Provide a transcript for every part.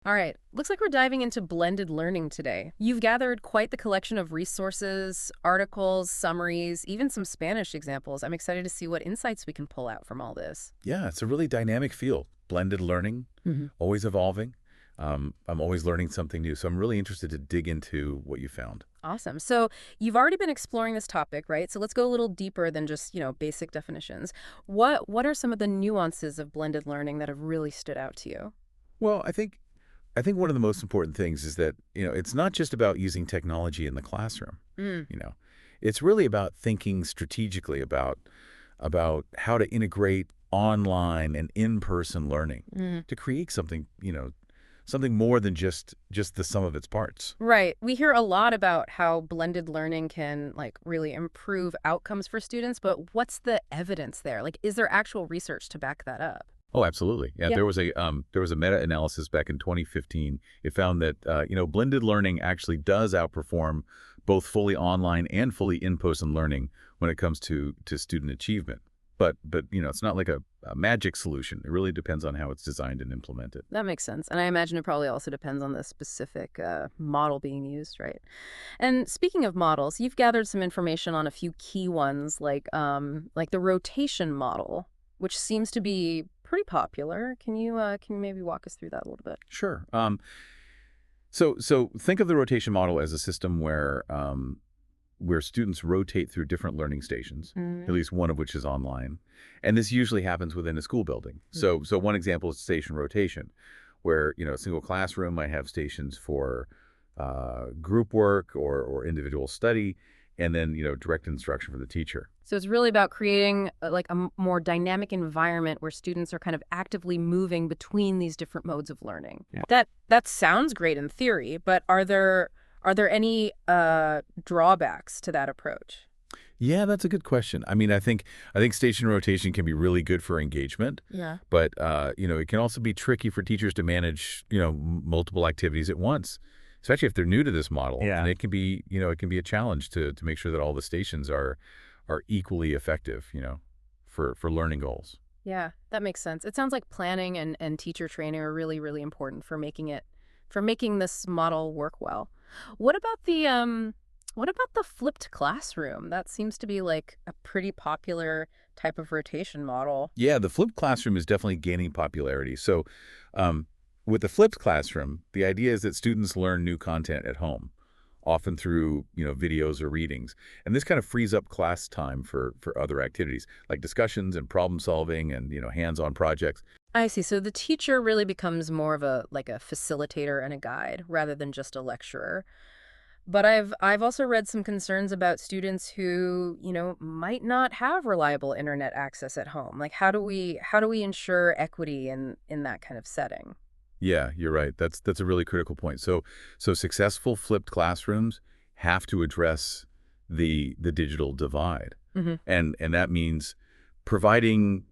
All right, looks like we're diving into blended learning today. You've gathered quite the collection of resources, articles, summaries, even some Spanish examples. I'm excited to see what insights we can pull out from all this. Yeah, it's a really dynamic field. Blended learning, Hmm. always evolving. I'm always learning something new, so I'm really interested to dig into what you found. Awesome. So you've already been exploring this topic, right? So let's go a little deeper than just, basic definitions. What are some of the nuances of blended learning that have really stood out to you? Well, I think one of the most important things is that, it's not just about using technology in the classroom. Mm. You know, it's really about thinking strategically about how to integrate online and in-person learning to create something, something more than just the sum of its parts. Right. We hear a lot about how blended learning can really improve outcomes for students, but what's the evidence there? Like, is there actual research to back that up? Oh, absolutely. Yeah, Yeah. there was a meta-analysis back in 2015. It found that blended learning actually does outperform both fully online and fully in-person learning when it comes to student achievement. But it's not like a magic solution. It really depends on how it's designed and implemented. That makes sense. And I imagine it probably also depends on the specific model being used, right? And speaking of models, you've gathered some information on a few key ones, like the rotation model, which seems to be pretty popular. Can you maybe walk us through that a little bit? Sure. So think of the rotation model as a system where students rotate through different learning stations, at Mm. least one of which is online. And this usually happens within a school building. So one example is station rotation, where, a single classroom might have stations for group work or individual study, and then, direct instruction for the teacher. So it's really about creating more dynamic environment where students are kind of actively moving between these different modes of learning. Yeah. That sounds great in theory, but are there any drawbacks to that approach? Yeah, that's a good question. I think station rotation can be really good for engagement, Yeah. but it can also be tricky for teachers to manage, multiple activities at once, especially if they're new to this model. Yeah. And it can be a challenge to make sure that all the stations are equally effective, for learning goals. Yeah, that makes sense. It sounds like planning and teacher training are really, really important for making this model work well. What about the flipped classroom? That seems to be like a pretty popular type of rotation model. Yeah, the flipped classroom is definitely gaining popularity. So, with the flipped classroom, the idea is that students learn new content at home, often through, videos or readings. And this kind of frees up class time for other activities like discussions and problem solving and, hands-on projects. I see. So the teacher really becomes more of a facilitator and a guide rather than just a lecturer. But I've also read some concerns about students who, might not have reliable internet access at home. Like how do we ensure equity in that kind of setting? Yeah, you're right. That's a really critical point. So successful flipped classrooms have to address the digital divide. Hmm. And that means providing,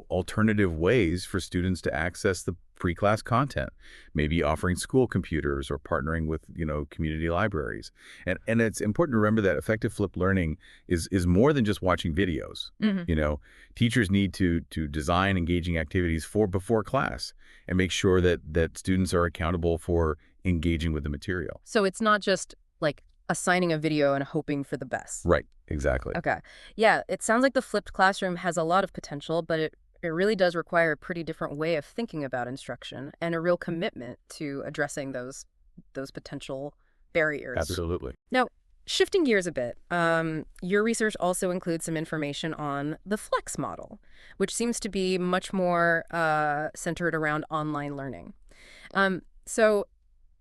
alternative ways for students to access the pre-class content, maybe offering school computers or partnering with, community libraries. And it's important to remember that effective flipped learning is more than just watching videos. Hmm. Teachers need to design engaging activities for before class and make sure that students are accountable for engaging with the material. So it's not just like assigning a video and hoping for the best. Right, exactly. Okay. Yeah, it sounds like the flipped classroom has a lot of potential, but it really does require a pretty different way of thinking about instruction and a real commitment to addressing those potential barriers. Absolutely. Now, shifting gears a bit, your research also includes some information on the flex model, which seems to be much more centered around online learning. So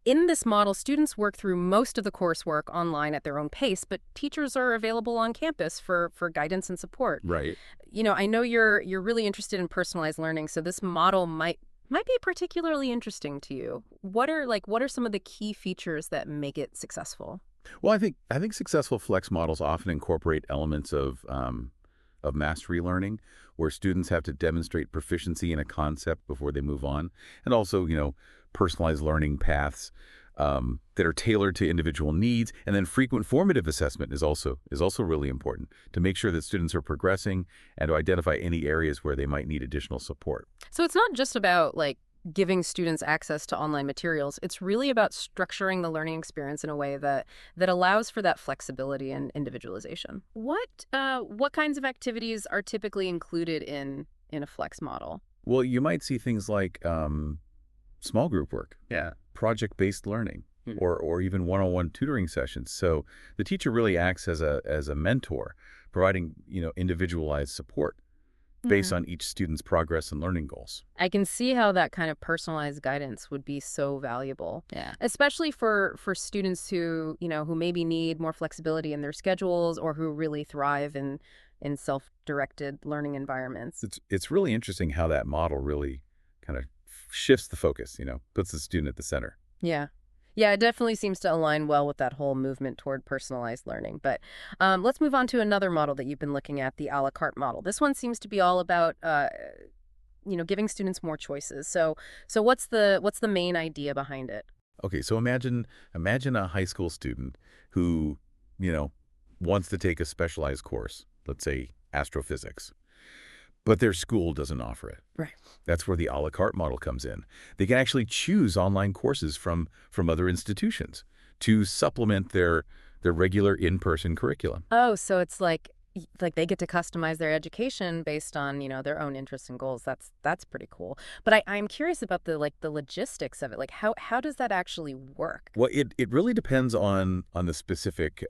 in this model, students work through most of the coursework online at their own pace, but teachers are available on campus for guidance and support. Right. I know you're really interested in personalized learning, so this model might be particularly interesting to you. What are some of the key features that make it successful? Well, I think successful flex models often incorporate elements of mastery learning, where students have to demonstrate proficiency in a concept before they move on, and also, personalized learning paths that are tailored to individual needs. And then frequent formative assessment is also really important to make sure that students are progressing and to identify any areas where they might need additional support. So it's not just about giving students access to online materials. It's really about structuring the learning experience in a way that allows for that flexibility and individualization. What kinds of activities are typically included in a flex model? Well, you might see things like small group work, Yeah. project-based learning, Hmm. or even one-on-one tutoring sessions. So the teacher really acts as a mentor, providing, individualized support based Yeah. on each student's progress and learning goals. I can see how that kind of personalized guidance would be so valuable. Yeah. Especially for students who maybe need more flexibility in their schedules or who really thrive in self-directed learning environments. It's really interesting how that model really kind of shifts the focus, puts the student at the center. Yeah. Yeah, it definitely seems to align well with that whole movement toward personalized learning. But let's move on to another model that you've been looking at, the a la carte model. This one seems to be all about giving students more choices. So what's the main idea behind it? Okay, so imagine a high school student who, you know, wants to take a specialized course, let's say astrophysics, but their school doesn't offer it. Right. That's where the a la carte model comes in. They can actually choose online courses from other institutions to supplement their regular in-person curriculum. Oh, so it's like they get to customize their education based on, their own interests and goals. That's pretty cool. But I'm curious about the logistics of it. Like how does that actually work? Well, it really depends on the specific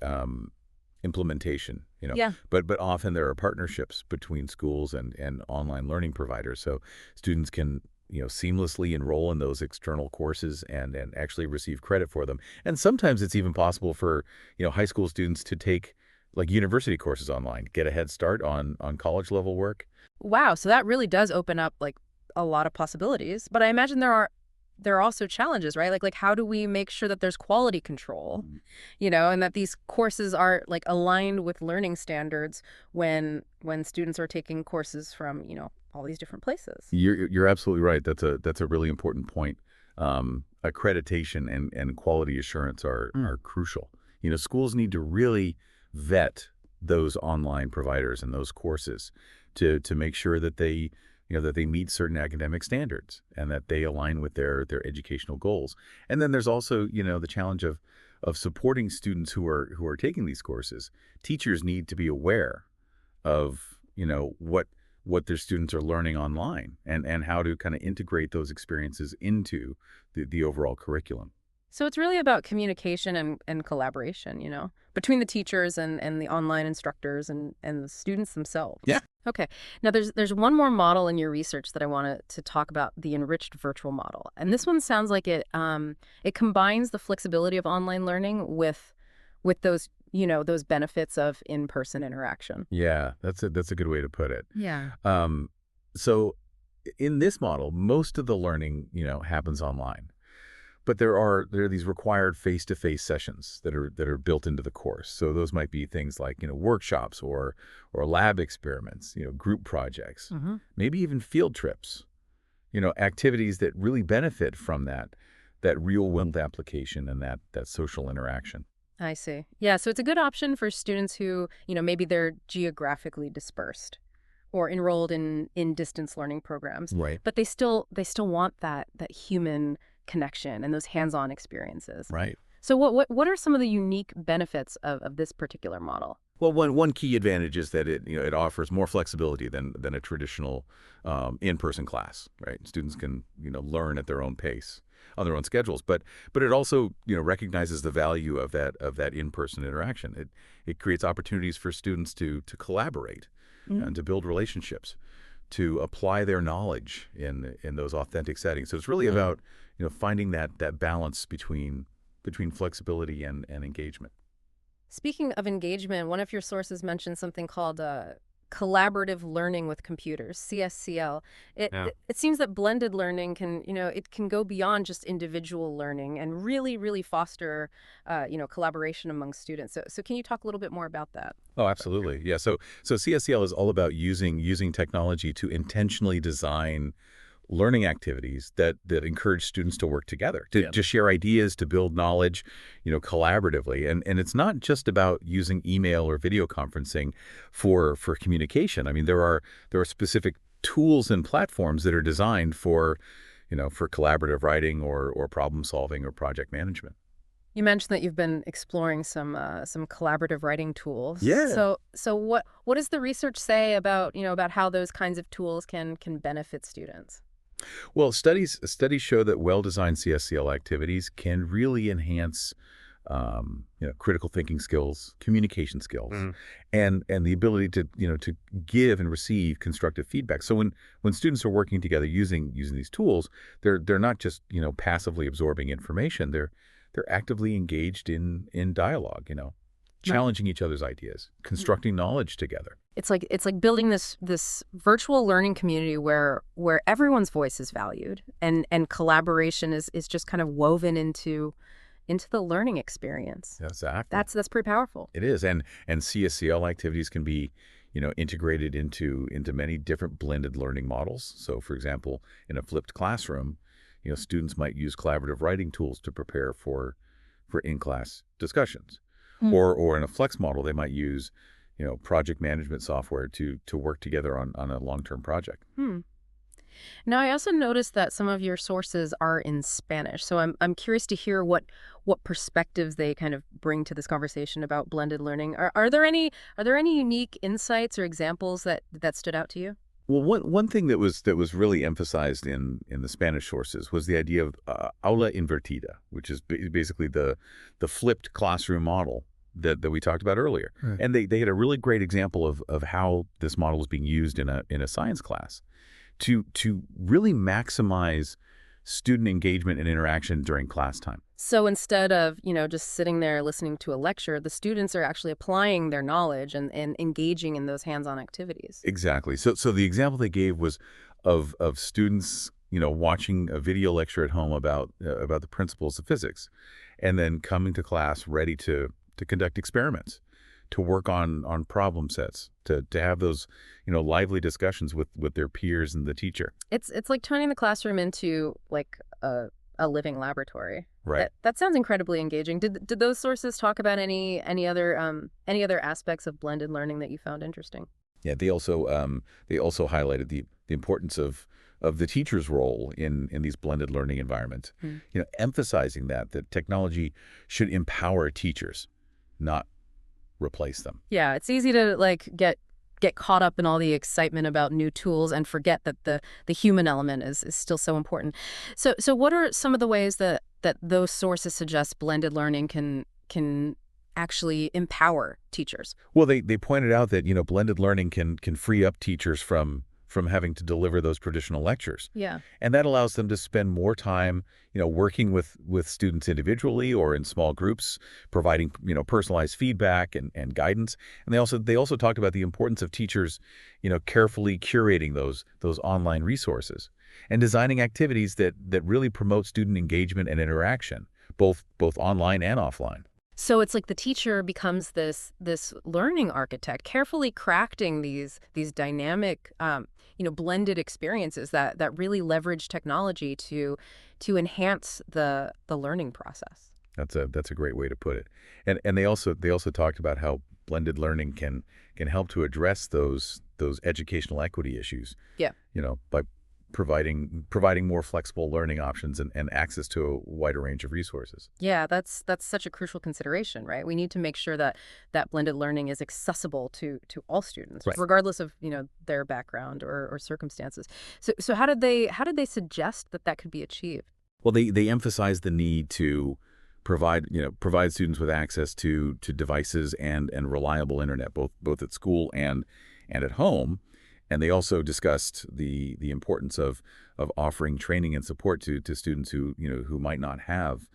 implementation, Yeah. but often there are partnerships between schools and online learning providers, so students can seamlessly enroll in those external courses and actually receive credit for them. And sometimes it's even possible for high school students to take like university courses online, get a head start on college level work. Wow, so that really does open up like a lot of possibilities. But I imagine there are also challenges, right? Like how do we make sure that there's quality control, and that these courses are like aligned with learning standards when students are taking courses from, all these different places. You're absolutely right. That's a really important point. Accreditation and quality assurance are crucial. Schools need to really vet those online providers and those courses to make sure that they meet certain academic standards and that they align with their educational goals. And then there's also the challenge of supporting students who are taking these courses. Teachers need to be aware of what their students are learning online and how to kind of integrate those experiences into the overall curriculum. So it's really about communication and collaboration, between the teachers and the online instructors and the students themselves. Yeah. Okay. Now there's one more model in your research that I wanted to talk about, the enriched virtual model. And this one sounds like it combines the flexibility of online learning with those benefits of in-person interaction. Yeah, that's a good way to put it. Yeah. So in this model, most of the learning, happens online. But there are these required face-to-face sessions that are built into the course. So those might be things like workshops or lab experiments, group projects, maybe even field trips, activities that really benefit from that real-world application and that social interaction. I see. Yeah, so it's a good option for students who, maybe they're geographically dispersed or enrolled in distance learning programs. Right. But they still want that human connection and those hands-on experiences. Right. So what are some of the unique benefits of this particular model? Well, one key advantage is that it offers more flexibility than a traditional in-person class, right? Students can learn at their own pace, on their own schedules, but it also recognizes the value of that in-person interaction. It creates opportunities for students to collaborate and to build relationships, to apply their knowledge in those authentic settings. So it's really about finding that balance between flexibility and engagement. Speaking of engagement, one of your sources mentioned something called collaborative learning with computers, CSCL. Yeah. It seems that blended learning can go beyond just individual learning and really, really foster, collaboration among students. So can you talk a little bit more about that? Oh, absolutely. Yeah. So CSCL is all about using technology to intentionally design learning activities that encourage students to work together, to share ideas, to build knowledge, collaboratively. And it's not just about using email or video conferencing for communication. I mean, there are specific tools and platforms that are designed for for collaborative writing or problem solving or project management. You mentioned that you've been exploring some collaborative writing tools. Yeah. So what does the research say about, about how those kinds of tools can benefit students? Well, studies show that well-designed CSCL activities can really enhance critical thinking skills, communication skills, Mhm. and the ability to give and receive constructive feedback. So when students are working together using these tools, they're not just passively absorbing information. They're actively engaged in dialogue. Right. Challenging each other's ideas, constructing knowledge together. It's like building this virtual learning community where everyone's voice is valued and collaboration is just kind of woven into the learning experience. Exactly. That's pretty powerful. It is, and CSCL activities can be, integrated into many different blended learning models. So, for example, in a flipped classroom, students might use collaborative writing tools to prepare for in-class discussions, Hmm. or in a flex model, they might use, project management software to work together on a long-term project. Hmm. Now, I also noticed that some of your sources are in Spanish, so I'm curious to hear what perspectives they kind of bring to this conversation about blended learning. Are there any unique insights or examples that stood out to you? Well, one thing that was really emphasized in the Spanish sources was the idea of aula invertida, which is basically the flipped classroom model that we talked about earlier. Right. And they had a really great example of how this model is being used in a science class to really maximize student engagement and interaction during class time. So instead of, just sitting there listening to a lecture, the students are actually applying their knowledge and engaging in those hands-on activities. Exactly. So the example they gave was of students, watching a video lecture at home about the principles of physics, and then coming to class ready to conduct experiments, to work on problem sets, to have those, lively discussions with their peers and the teacher. It's like turning the classroom into like a living laboratory. Right. That sounds incredibly engaging. Did those sources talk about any other aspects of blended learning that you found interesting? Yeah. They also highlighted the importance of the teacher's role in these blended learning environments. Hmm. Emphasizing that technology should empower teachers, not replace them. Yeah, it's easy to like get caught up in all the excitement about new tools and forget that the human element is still so important. So what are some of the ways that those sources suggest blended learning can actually empower teachers? Well, they pointed out that blended learning can free up teachers from having to deliver those traditional lectures. Yeah. And that allows them to spend more time, working with students individually or in small groups, providing, personalized feedback and guidance. And they also talked about the importance of teachers, carefully curating those online resources and designing activities that really promote student engagement and interaction, both online and offline. So it's like the teacher becomes this learning architect, carefully crafting these dynamic, blended experiences that really leverage technology to enhance the learning process. That's a great way to put it. And they also talked about how blended learning can help to address those educational equity issues, Yeah. by providing more flexible learning options and access to a wider range of resources. Yeah, that's such a crucial consideration, right? We need to make sure that blended learning is accessible to all students, Right. regardless of, their background or circumstances. So how did they suggest that could be achieved? Well, they emphasize the need to provide students with access to devices and reliable internet, both at school and at home. And they also discussed the importance of offering training and support to students who might not have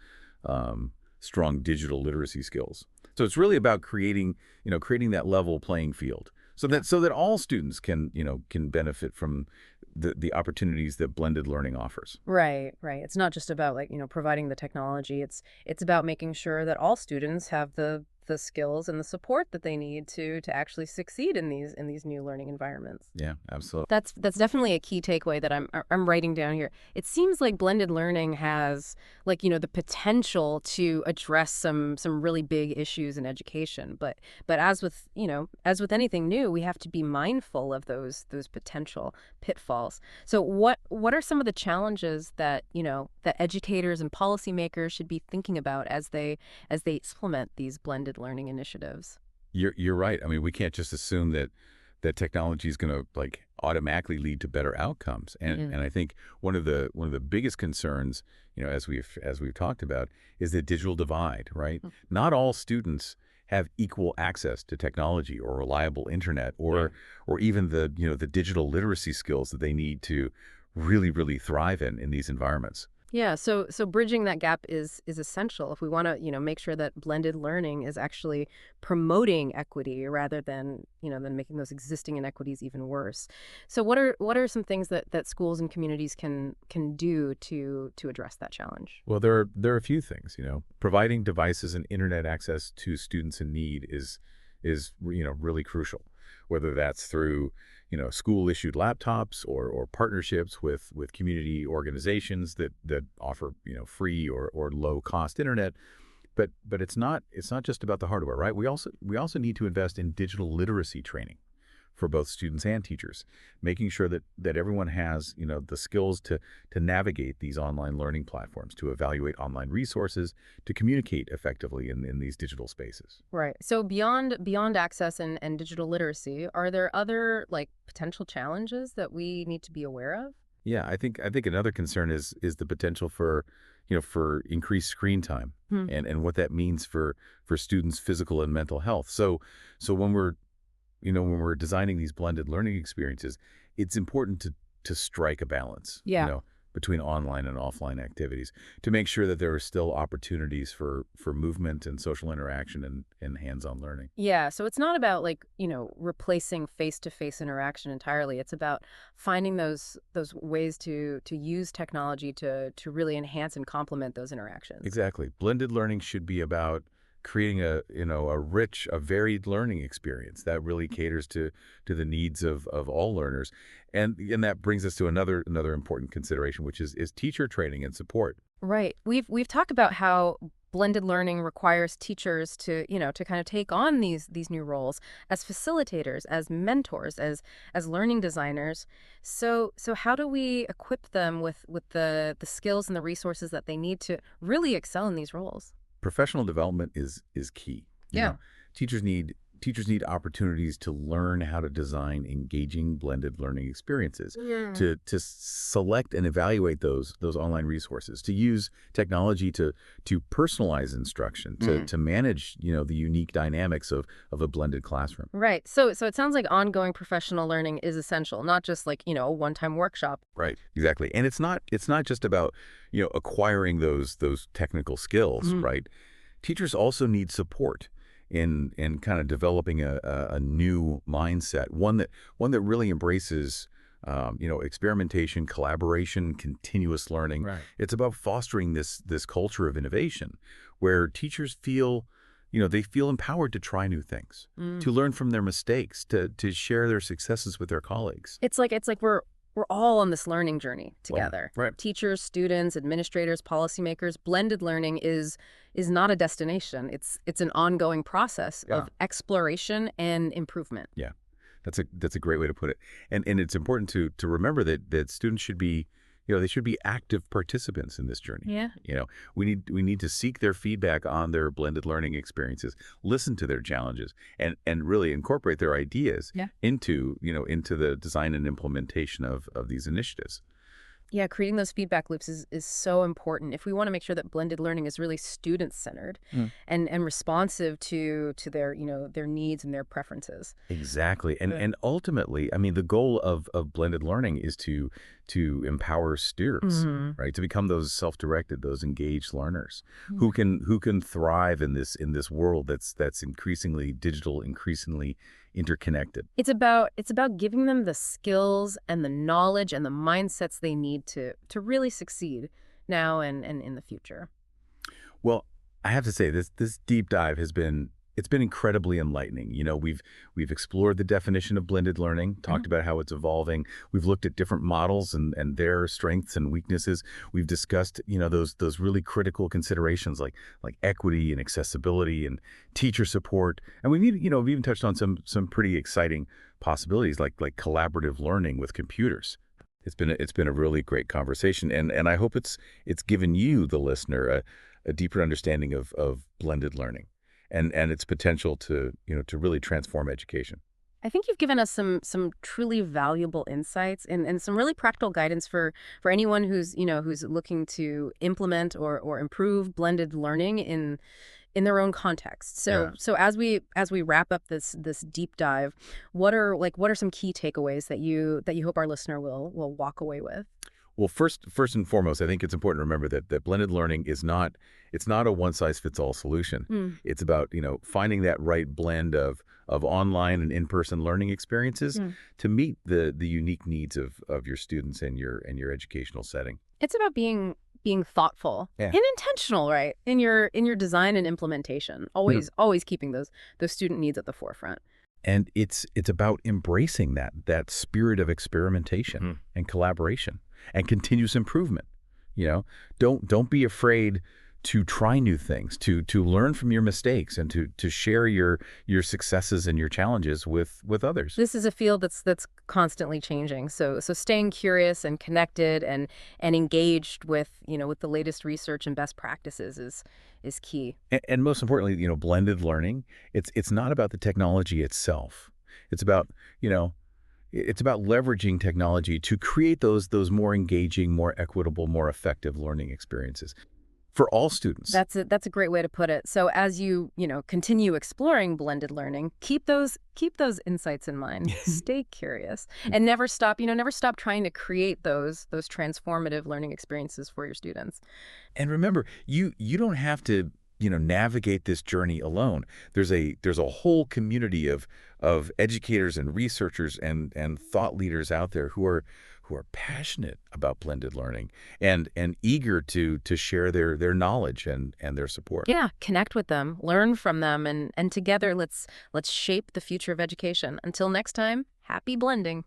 strong digital literacy skills. So it's really about creating that level playing field so that all students can benefit from the opportunities that blended learning offers. Right, right. It's not just about like, providing the technology. It's about making sure that all students have the the skills and the support that they need to actually succeed in these new learning environments. Yeah, absolutely. That's definitely a key takeaway that I'm writing down here. It seems like blended learning has, like, the potential to address some really big issues in education. But as with anything new, we have to be mindful of those potential pitfalls. So what are some of the challenges that, that educators and policymakers should be thinking about as they implement these blended learning initiatives? You're right. I mean, we can't just assume that technology is going to like automatically lead to better outcomes. And I think one of the biggest concerns, as we've talked about, is the digital divide, right? Not all students have equal access to technology or reliable internet or even the digital literacy skills that they need to really thrive in these environments. Yeah, so bridging that gap is essential if we want to, make sure that blended learning is actually promoting equity rather than making those existing inequities even worse. So what are some things that schools and communities can do to address that challenge? Well, there are a few things. Providing devices and internet access to students in need is really crucial. Whether that's through school issued laptops or partnerships with community organizations that offer free or low cost internet. But it's not just about the hardware, right? We also need to invest in digital literacy training for both students and teachers, making sure that everyone has the skills to navigate these online learning platforms, to evaluate online resources, to communicate effectively in these digital spaces. Right. So beyond access and digital literacy, are there other like potential challenges that we need to be aware of? Yeah, I think another concern is the potential for increased screen time Hmm. and what that means for students' physical and mental health. So when we're designing these blended learning experiences, it's important to strike a balance, Yeah. between online and offline activities to make sure that there are still opportunities for movement and social interaction and hands-on learning. Yeah, so it's not about like, replacing face-to-face interaction entirely. It's about finding those ways to use technology to really enhance and complement those interactions. Exactly. Blended learning should be about creating a varied learning experience that really caters to the needs of all learners. And that brings us to another important consideration, which is teacher training and support. Right. We've talked about how blended learning requires teachers to kind of take on these new roles as facilitators, as mentors, as learning designers. So how do we equip them with the skills and the resources that they need to really excel in these roles? Professional development is key. You Yeah. know, teachers need teachers need opportunities to learn how to design engaging blended learning experiences, Yeah. to select and evaluate those online resources, to use technology to personalize instruction, to manage the unique dynamics of a blended classroom. Right. So it sounds like ongoing professional learning is essential, not just like, a one-time workshop. Right. Exactly. And it's not just about acquiring those technical skills, Mhm. right? Teachers also need support in kind of developing a new mindset, one that really embraces experimentation, collaboration, continuous learning. Right. It's about fostering this culture of innovation where teachers feel empowered to try new things, Mm. to learn from their mistakes, to share their successes with their colleagues. It's like we're all on this learning journey Well, together. right. Teachers, students, administrators, policymakers. Blended learning is not a destination. It's an ongoing process Yeah. of exploration and improvement. Yeah. That's a great way to put it. And it's important to remember that students should be, they should be active participants in this journey. Yeah. We need to seek their feedback on their blended learning experiences, listen to their challenges, and really incorporate their ideas Yeah. into the design and implementation of these initiatives. Yeah, creating those feedback loops is so important if we want to make sure that blended learning is really student-centered Mm. and responsive to their, their needs and their preferences. Exactly. And Good. and ultimately, I mean, the goal of blended learning is to empower students, Hmm. right? To become those self-directed, those engaged learners who can thrive in this world that's increasingly digital, increasingly interconnected. It's about giving them the skills and the knowledge and the mindsets they need to really succeed now and in the future. Well, I have to say this deep dive has been It's been incredibly enlightening. We've explored the definition of blended learning, Mhm. talked about how it's evolving. We've looked at different models and their strengths and weaknesses. We've discussed, those really critical considerations like equity and accessibility and teacher support. And we've even touched on some pretty exciting possibilities like collaborative learning with computers. It's been a really great conversation, and I hope it's given you, the listener, a deeper understanding of blended learning and its potential to really transform education. I think you've given us some truly valuable insights and some really practical guidance for anyone who's looking to implement or improve blended learning in their own context. Yeah. So as we wrap up this deep dive, what are some key takeaways that you hope our listener will walk away with? Well, first and foremost, I think it's important to remember that blended learning it's not a one-size-fits-all solution. Mm. It's about, finding that right blend of online and in-person learning experiences Mm. to meet the unique needs of your students and your educational setting. It's about being thoughtful Yeah. and intentional, right? In your design and implementation. Always keeping those student needs at the forefront. And it's about embracing that spirit of experimentation and collaboration and continuous improvement. You know, don't be afraid to try new things, to learn from your mistakes, and to share your successes and your challenges with others. This is a field that's constantly changing. So staying curious and connected and engaged with the latest research and best practices is key. And most importantly, blended learning. It's not about the technology itself. It's about you know It's about leveraging technology to create those more engaging, more equitable, more effective learning experiences for all students. That's a great way to put it. So as you continue exploring blended learning, keep those insights in mind. Stay curious and never stop trying to create those transformative learning experiences for your students. And remember, you don't have to, navigate this journey alone. There's a whole community of educators and researchers and thought leaders out there who are passionate about blended learning and eager to share their knowledge and their support. Yeah, connect with them, learn from them, and together let's shape the future of education. Until next time, happy blending.